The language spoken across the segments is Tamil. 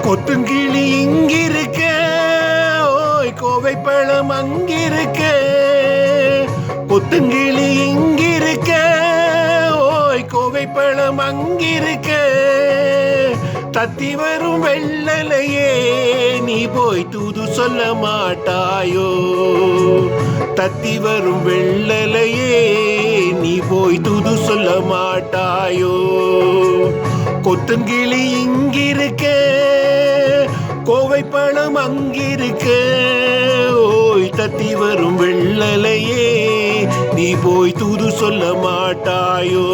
கொத்துங்கிளி இங்கிருக்க, ஓய் கோவை பழம் அங்கிருக்க. கொத்துங்கிளி இங்கிருக்க, ஓய் கோவை பழம் அங்கிருக்க. தத்தி வரும் வெள்ளலையே நீ போய் தூது சொல்ல மாட்டாயோ. தத்தி வரும் வெள்ளலையே நீ போய் தூது சொல்ல மாட்டாயோ. கொத்துங்கிளி இங்கிருக்க, கோவை பழம் அங்கிருக்க. ஓய் தத்தி வரும் வெள்ளலையே நீ போய் தூது சொல்ல மாட்டாயோ.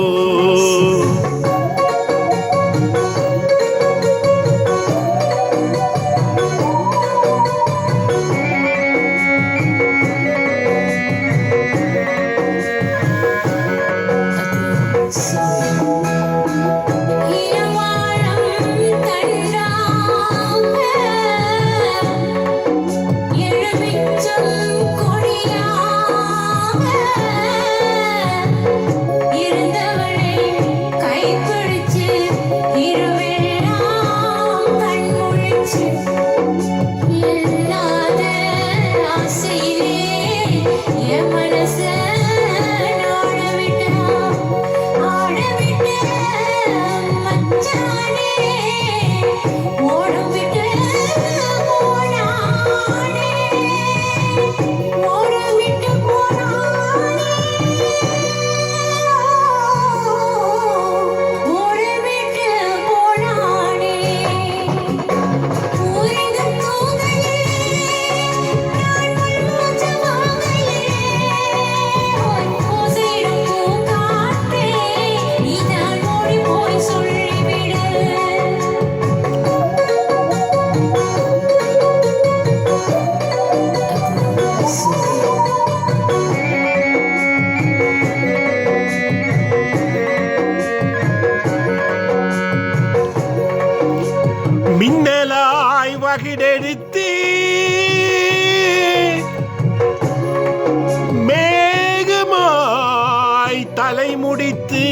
மின்னலாய் வகிடெடுத்து மேகமாய் தலை முடித்து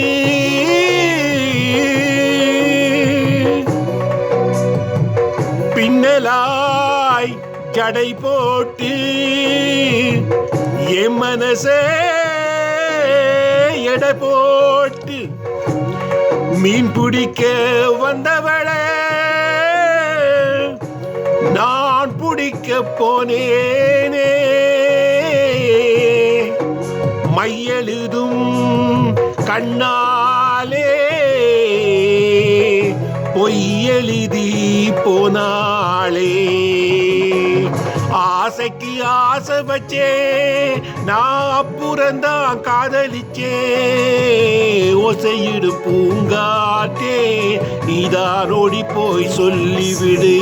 பின்னலாய் ஜடை போட்டு என் மனசே எடை போட்டு மீன் பிடிக்க வந்தவளே நான் பிடிக்க போனேனே. மையெழுதும் கண்ணாலே பொய்யெழுதி போனாளே. ஆசைக்கு ஆசை வச்சே நான் அப்புறந்தான் காதலிச்சே. ஓசையிடு பூங்காற்றே நீதான் ஓடி போய் சொல்லிவிடு.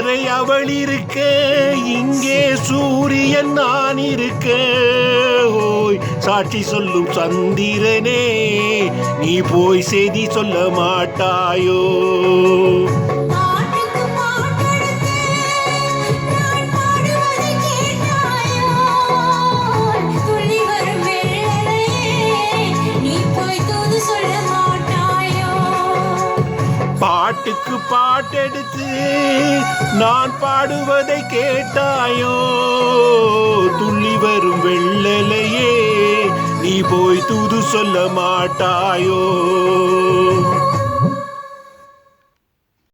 வரை அவள் இருக்க, இங்கே சூரியன் நான் இருக்க. ஓய் சாட்சி சொல்லும் சந்திரனே, நீ போய் செய்தி சொல்ல மாட்டாயோ? பாட்டுக்கு பாட்டெடுத்து நான் பாடுவதை கேட்டாயோ? துள்ளி வரும் வெள்ளலையே, நீ போய் தூது சொல்ல மாட்டாயோ?